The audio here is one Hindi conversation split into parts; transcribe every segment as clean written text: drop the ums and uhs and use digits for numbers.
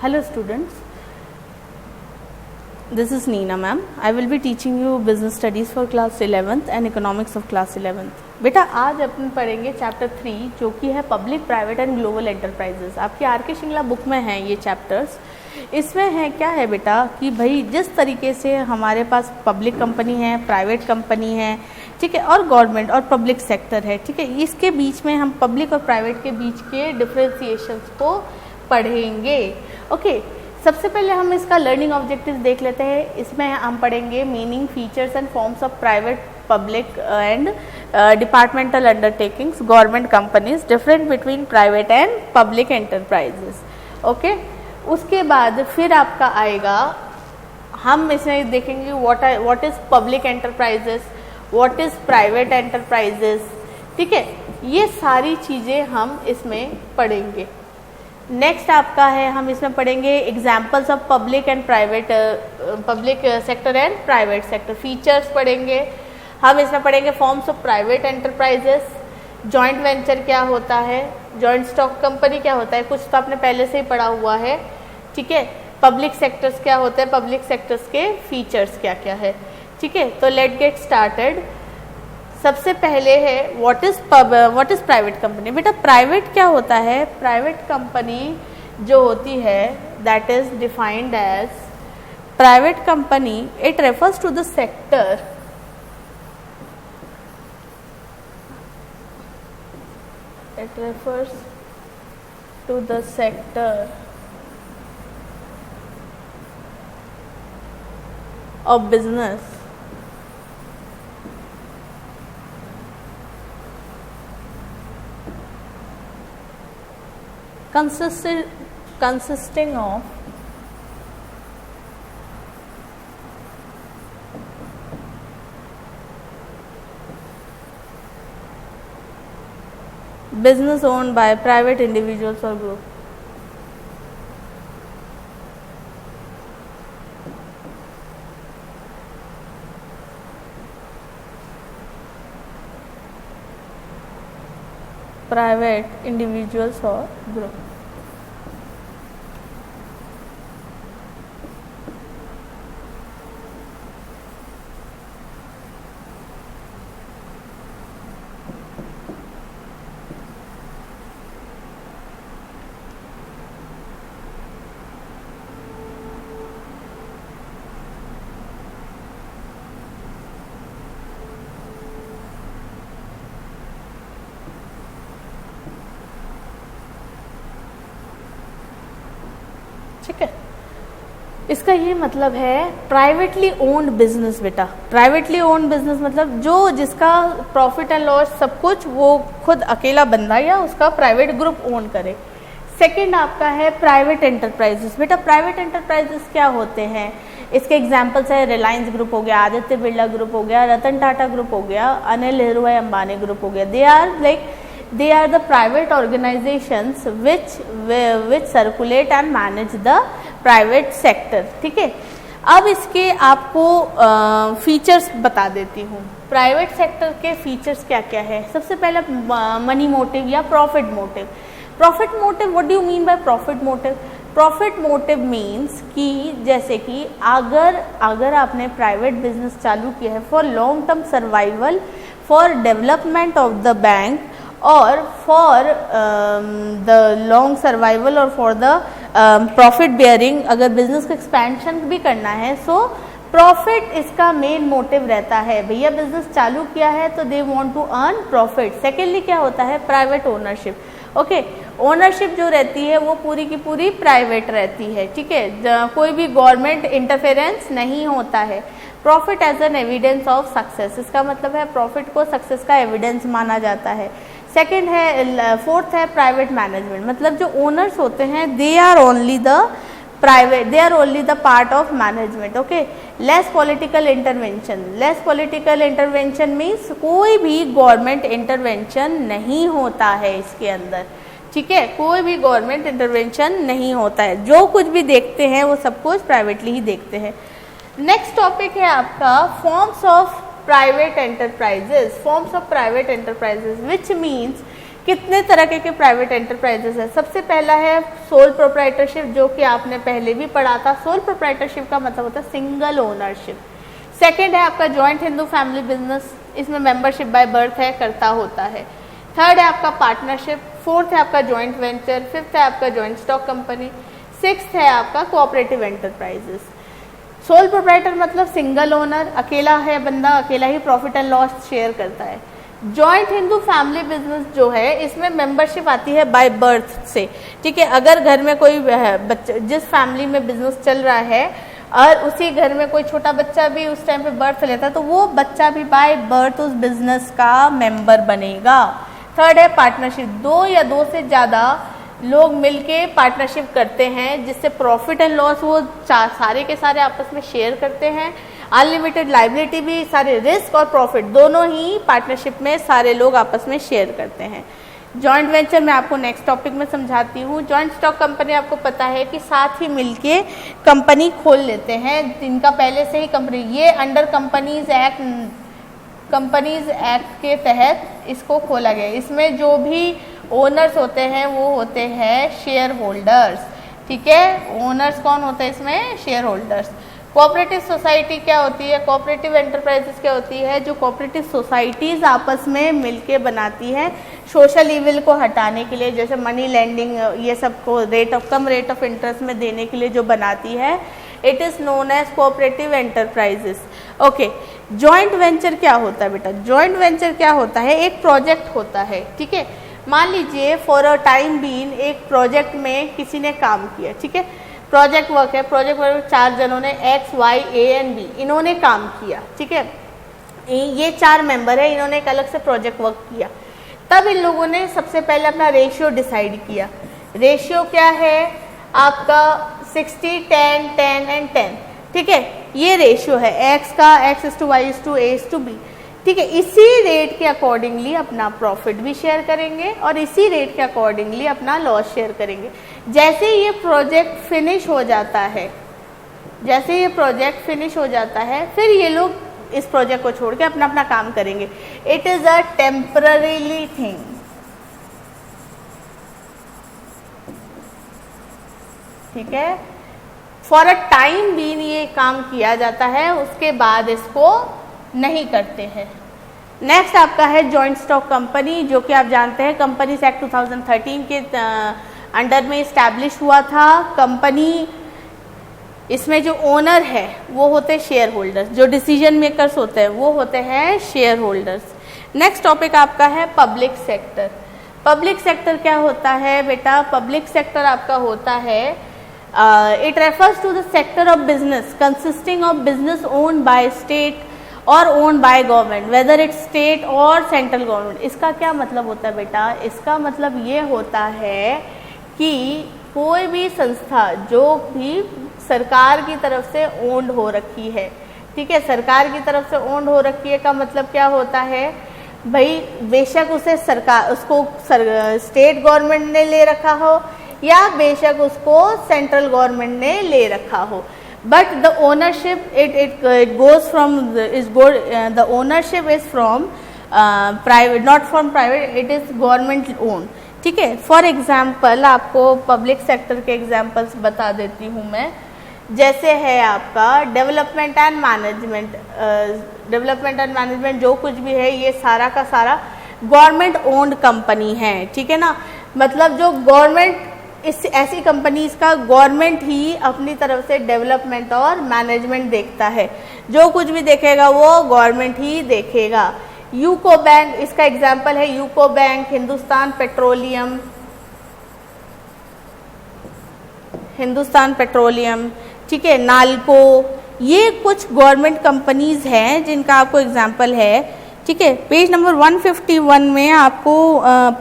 Hello students, this is Neena ma'am. I will be teaching you business studies for class 11th and economics of class 11th. बेटा आज अपन पढ़ेंगे चैप्टर 3 जो कि है public private and global enterprises. आपकी आर के शिंगला बुक में हैं ये चैप्टर्स। इसमें है क्या है बेटा कि भाई जिस तरीके से हमारे पास पब्लिक कंपनी है, प्राइवेट कंपनी है, ठीक है, और गवर्नमेंट और पब्लिक सेक्टर है, ठीक है, इसके बीच में हम पब्लिक और प्राइवेट के बीच के डिफरेंशिएशंस को पढ़ेंगे। ओके, सबसे पहले हम इसका लर्निंग ऑब्जेक्टिव्स देख लेते हैं। इसमें हम पढ़ेंगे meaning, features and forms of private, public and departmental undertakings, government companies, different between private and public enterprises. Okay, उसके बाद फिर आपका आएगा, हम इसमें देखेंगे what is public enterprises, what is private enterprises, ठीक है, ये सारी चीज़ें हम इसमें पढ़ेंगे। नेक्स्ट आपका है, हम इसमें पढ़ेंगे examples of public and private, public sector and private sector, features पढ़ेंगे। हम इसमें पढ़ेंगे forms of private enterprises, joint venture क्या होता है, जॉइंट स्टॉक कंपनी क्या होता है, कुछ तो आपने पहले से ही पढ़ा हुआ है, ठीक है, पब्लिक सेक्टर्स क्या होते हैं, पब्लिक सेक्टर्स के फीचर्स क्या क्या है, ठीक है। तो लेट गेट स्टार्टेड। सबसे पहले है व्हाट इज प्राइवेट कंपनी। बेटा प्राइवेट क्या होता है, प्राइवेट कंपनी जो होती है that is defined as private company, it refers to the sector of business consisting of business owned by private individuals or group. Private individuals or group. ठीक है, इसका ये मतलब है प्राइवेटली ओन्ड बिजनेस। बेटा प्राइवेटली ओन्ड बिजनेस मतलब जो जिसका प्रॉफिट एंड लॉस सब कुछ वो खुद अकेला बंदा या उसका प्राइवेट ग्रुप ओन करे। सेकंड आपका है प्राइवेट एंटरप्राइजेस। बेटा प्राइवेट एंटरप्राइजेस क्या होते हैं, इसके एग्जांपल्स है रिलायंस ग्रुप हो गया, आदित्य बिरला ग्रुप हो गया, रतन टाटा ग्रुप हो गया, अनिल हिरुभाई अंबानी ग्रुप हो गया। They are the private organizations which circulate and manage the private sector, ठीक है। अब इसके आपको फीचर्स बता देती हूँ। प्राइवेट सेक्टर के फीचर्स क्या क्या है। सबसे पहले मनी मोटिव या profit motive. Profit motive, what do you mean by profit motive? Profit motive means कि जैसे कि अगर आपने प्राइवेट बिजनेस चालू किया है for long term survival, for development of the bank और फॉर द लॉन्ग सर्वाइवल और फॉर द प्रॉफिट बेयरिंग, अगर बिजनेस को एक्सपेंशन भी करना है, सो प्रॉफिट इसका मेन मोटिव रहता है। भैया बिजनेस चालू किया है तो they want to earn profit. Secondly क्या होता है, प्राइवेट ओनरशिप। ओके, ओनरशिप जो रहती है वो पूरी की पूरी प्राइवेट रहती है, ठीक है, कोई भी गवर्नमेंट इंटरफेरेंस नहीं होता है। Profit as an evidence of success, इसका मतलब है प्रॉफिट को सक्सेस का एविडेंस माना जाता है। सेकेंड है, फोर्थ है प्राइवेट मैनेजमेंट, मतलब जो ओनर्स होते हैं they are only the part of management. Okay, less political intervention means कोई भी गवर्नमेंट इंटरवेंशन नहीं होता है इसके अंदर, ठीक है, कोई भी गवर्नमेंट इंटरवेंशन नहीं होता है। जो कुछ भी देखते हैं वो सब कुछ प्राइवेटली ही देखते हैं। नेक्स्ट टॉपिक है आपका forms of private enterprises. Forms of private enterprises which means कितने तरह के प्राइवेट एंटरप्राइजेस है। सबसे पहला है सोल प्रोप्राइटरशिप, जो कि आपने पहले भी पढ़ा था। सोल प्रोप्राइटरशिप का मतलब होता है सिंगल ओनरशिप। सेकंड है आपका जॉइंट हिंदू फैमिली बिजनेस, इसमें मेंबरशिप बाय बर्थ है, करता होता है। थर्ड है आपका पार्टनरशिप। फोर्थ है आपका जॉइंट वेंचर। फिफ्थ है आपका जॉइंट स्टॉक कंपनी। सिक्स्थ है आपका कोऑपरेटिव एंटरप्राइजेस। सोल प्रोप्राइटर मतलब सिंगल ओनर, अकेला है बंदा, अकेला ही प्रॉफिट एंड लॉस शेयर करता है। जॉइंट हिंदू फैमिली बिजनेस जो है इसमें मेंबरशिप आती है बाय बर्थ से, ठीक है। अगर घर में कोई बच्चा, जिस फैमिली में बिजनेस चल रहा है और उसी घर में कोई छोटा बच्चा भी उस टाइम पे बर्थ लेता है, तो वो बच्चा भी बाय बर्थ उस बिजनेस का मेंबर बनेगा। थर्ड है पार्टनरशिप, दो या दो से ज़्यादा लोग मिलके पार्टनरशिप करते हैं, जिससे प्रॉफिट एंड लॉस वो सारे के सारे आपस में शेयर करते हैं। अनलिमिटेड लाइबिलिटी भी, सारे रिस्क और प्रॉफिट दोनों ही पार्टनरशिप में सारे लोग आपस में शेयर करते हैं। जॉइंट वेंचर मैं आपको नेक्स्ट टॉपिक में समझाती हूँ। जॉइंट स्टॉक कंपनी आपको पता है कि साथ ही मिलके कंपनी खोल लेते हैं, जिनका पहले से ही कंपनी, ये अंडर कंपनीज एक्ट के तहत इसको खोला गया। इसमें जो भी ओनर्स होते हैं वो होते हैं शेयर होल्डर्स, ठीक है। ओनर्स कौन होते हैं इसमें? Share holders. कोऑपरेटिव सोसाइटी क्या होती है? कोऑपरेटिव एंटरप्राइजेस क्या होती है? जो कोऑपरेटिव सोसाइटीज आपस में मिलके बनाती है सोशल इविल को हटाने के लिए, जैसे मनी लेंडिंग, ये सब को कम रेट ऑफ इंटरेस्ट में देने के लिए जो बनाती है, it is known as cooperative enterprises. Okay, joint venture क्या होता है बेटा? जॉइंट वेंचर क्या होता है? एक प्रोजेक्ट होता है, ठीक है। मान लीजिए फॉर अ टाइम बीन एक प्रोजेक्ट में किसी ने काम किया, ठीक है। प्रोजेक्ट वर्क है, प्रोजेक्ट वर्क 4 जनों ने X, Y, A and B इन्होंने काम किया, ठीक है। ये 4 मेंबर है, इन्होंने एक अलग से प्रोजेक्ट वर्क किया। तब इन लोगों ने सबसे पहले अपना रेशियो डिसाइड किया। रेशियो क्या है आपका? 60, 10, 10 एंड 10, ठीक है। ये रेशियो है X का, X:Y:A:B, ठीक है। इसी रेट के अकॉर्डिंगली अपना प्रॉफिट भी शेयर करेंगे और इसी रेट के अकॉर्डिंगली अपना लॉस शेयर करेंगे। जैसे ये प्रोजेक्ट फिनिश हो जाता है, जैसे ये प्रोजेक्ट फिनिश हो जाता है, फिर ये लोग इस प्रोजेक्ट को छोड़ के अपना अपना काम करेंगे। It is a temporarily thing, ठीक है। फॉर अ टाइम बीन ये काम किया जाता है, उसके बाद इसको नहीं करते हैं। नेक्स्ट आपका है जॉइंट स्टॉक कंपनी, जो कि आप जानते हैं कंपनीज एक्ट 2013 के अंडर में इस्टेब्लिश हुआ था। कंपनी, इसमें जो ओनर है वो होते हैं शेयर होल्डर्स, जो डिसीजन मेकर्स होते हैं वो होते हैं शेयर होल्डर्स। नेक्स्ट टॉपिक आपका है पब्लिक सेक्टर। पब्लिक सेक्टर क्या होता है बेटा? पब्लिक सेक्टर आपका होता है, it refers to the sector of business consisting of business owned by state और owned by government, whether it's state और सेंट्रल गवर्नमेंट। इसका क्या मतलब होता है बेटा? इसका मतलब ये होता है कि कोई भी संस्था जो भी सरकार की तरफ से ओन्ड हो रखी है, ठीक है। सरकार की तरफ से ओन्ड हो रखी है का मतलब क्या होता है भाई? बेशक उसे सरकार, उसको स्टेट गवर्नमेंट ने ले रखा हो या बेशक उसको सेंट्रल गवर्नमेंट ने ले रखा हो, but the ownership it goes from the ownership is from private, not from private, it is government owned, ठीक है। फॉर एग्जाम्पल आपको पब्लिक सेक्टर के एग्जाम्पल्स बता देती हूँ मैं। जैसे है आपका development and management, development and management जो कुछ भी है ये सारा का सारा गवर्नमेंट ओन्ड कंपनी है, ठीक है ना। मतलब जो गवर्नमेंट, इस ऐसी कंपनीज का गवर्नमेंट ही अपनी तरफ से डेवलपमेंट और मैनेजमेंट देखता है, जो कुछ भी देखेगा वो गवर्नमेंट ही देखेगा। यूको बैंक इसका एग्जाम्पल है, यूको बैंक, हिंदुस्तान पेट्रोलियम, ठीक है, नाल्को, ये कुछ गवर्नमेंट कंपनीज हैं जिनका आपको एग्जाम्पल है, ठीक है। पेज नंबर 151 में आपको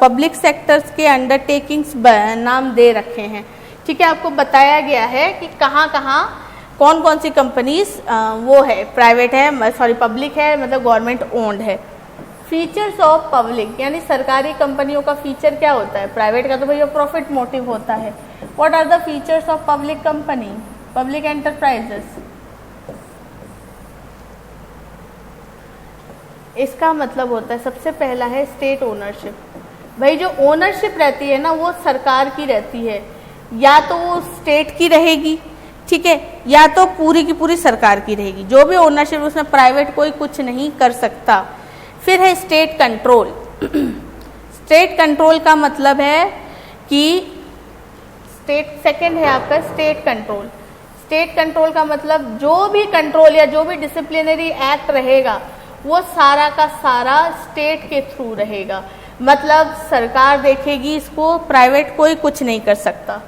पब्लिक सेक्टर्स के अंडरटेकिंग्स नाम दे रखे हैं, ठीक है। आपको बताया गया है कि कहाँ कहाँ कौन कौन सी कंपनीज वो है, प्राइवेट है, सॉरी पब्लिक है, मतलब गवर्नमेंट ओन्ड है। फीचर्स ऑफ पब्लिक, यानी सरकारी कंपनियों का फीचर क्या होता है? प्राइवेट का तो भैया प्रॉफिट मोटिव होता है। What are the features of public company, public enterprises? इसका मतलब होता है, सबसे पहला है स्टेट ओनरशिप। भाई जो ओनरशिप रहती है ना वो सरकार की रहती है, या तो वो स्टेट की रहेगी, ठीक है, या तो पूरी की पूरी सरकार की रहेगी। जो भी ओनरशिप उसमें प्राइवेट कोई कुछ नहीं कर सकता। फिर है स्टेट कंट्रोल। स्टेट कंट्रोल का मतलब है कि सेकंड है आपका स्टेट कंट्रोल। स्टेट कंट्रोल का मतलब जो भी कंट्रोल या जो भी डिसिप्लिनरी एक्ट रहेगा वो सारा का सारा स्टेट के थ्रू रहेगा, मतलब सरकार देखेगी इसको, प्राइवेट कोई कुछ नहीं कर सकता।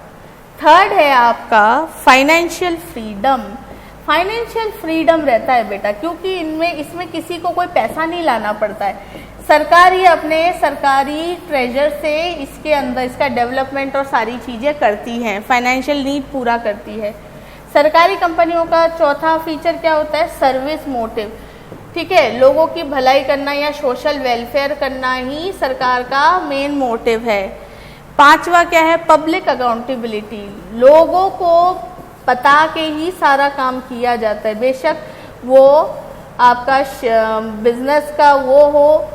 थर्ड है आपका फाइनेंशियल फ्रीडम। फाइनेंशियल फ्रीडम रहता है बेटा, क्योंकि इसमें किसी को कोई पैसा नहीं लाना पड़ता है, सरकार ही अपने सरकारी ट्रेजर से इसके अंदर इसका डेवलपमेंट और सारी चीज़ें करती हैं, फाइनेंशियल नीड पूरा करती है। सरकारी कंपनियों का चौथा फीचर क्या होता है? सर्विस मोटिव, ठीक है, लोगों की भलाई करना या सोशल वेलफेयर करना ही सरकार का मेन मोटिव है। पांचवा क्या है? पब्लिक अकाउंटेबिलिटी, लोगों को बता के ही सारा काम किया जाता है, बेशक वो आपका बिजनेस का वो हो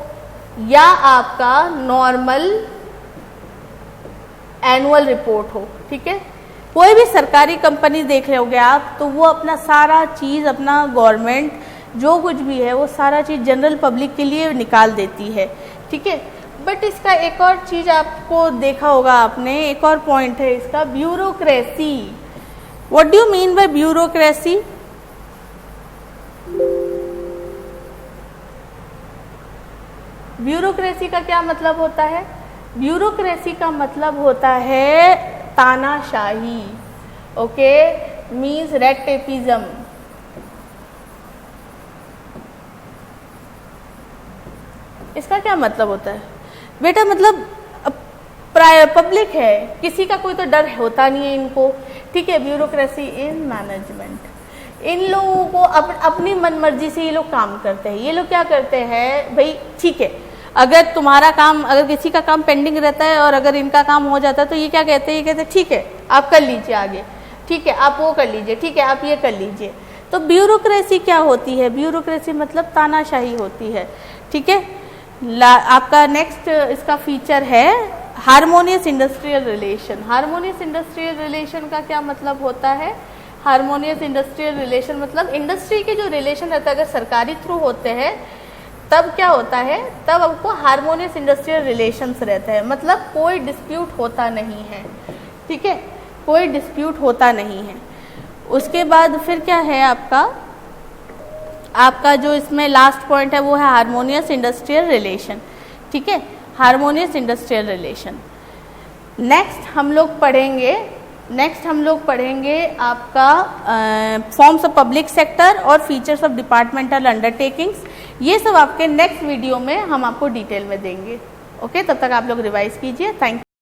या आपका नॉर्मल एनुअल रिपोर्ट हो, ठीक है। कोई भी सरकारी कंपनी देख रहे होगे आप, तो वो अपना सारा चीज़, अपना गवर्नमेंट जो कुछ भी है वो सारा चीज़ जनरल पब्लिक के लिए निकाल देती है, ठीक है। बट इसका एक और चीज़ आपको देखा होगा आपने, एक और पॉइंट है इसका, bureaucracy. What do you mean by bureaucracy? Bureaucracy का क्या मतलब होता है? ब्यूरोक्रेसी का मतलब होता है तानाशाही, ओके, मीन्स रेड टेपिज्म। इसका क्या मतलब होता है बेटा? मतलब पब्लिक है, किसी का कोई तो डर होता नहीं है इनको, ठीक है। ब्यूरोक्रेसी इन मैनेजमेंट, इन लोगों को अपनी मनमर्जी से ये लोग काम करते हैं। ये लोग क्या करते हैं भाई, ठीक है, अगर तुम्हारा काम, अगर किसी का काम पेंडिंग रहता है और अगर इनका काम हो जाता है तो ये क्या कहते हैं? ये कहते हैं ठीक है आप कर लीजिए आगे, ठीक है आप वो कर लीजिए, ठीक है आप ये कर लीजिए। तो ब्यूरोक्रेसी क्या होती है? ब्यूरोक्रेसी मतलब तानाशाही होती है, ठीक है। आपका नेक्स्ट इसका फीचर है harmonious industrial relation. Harmonious industrial relation का क्या मतलब होता है? हार्मोनियस इंडस्ट्रियल रिलेशन मतलब इंडस्ट्री के जो रिलेशन रहता है अगर सरकारी थ्रू होते हैं तब क्या होता है, तब आपको हार्मोनियस इंडस्ट्रियल रिलेशंस रहते हैं, मतलब कोई डिस्प्यूट होता नहीं है, ठीक है, कोई डिस्प्यूट होता नहीं है। उसके बाद फिर क्या है आपका जो इसमें लास्ट पॉइंट है वो है हार्मोनियस इंडस्ट्रियल रिलेशन, ठीक है, हार्मोनियस इंडस्ट्रियल रिलेशन। नेक्स्ट हम लोग पढ़ेंगे आपका फॉर्म्स ऑफ पब्लिक सेक्टर और फीचर्स ऑफ डिपार्टमेंटल अंडरटेकिंग्स। ये सब आपके नेक्स्ट वीडियो में हम आपको डिटेल में देंगे, ओके। तब तक आप लोग रिवाइज कीजिए। Thank you.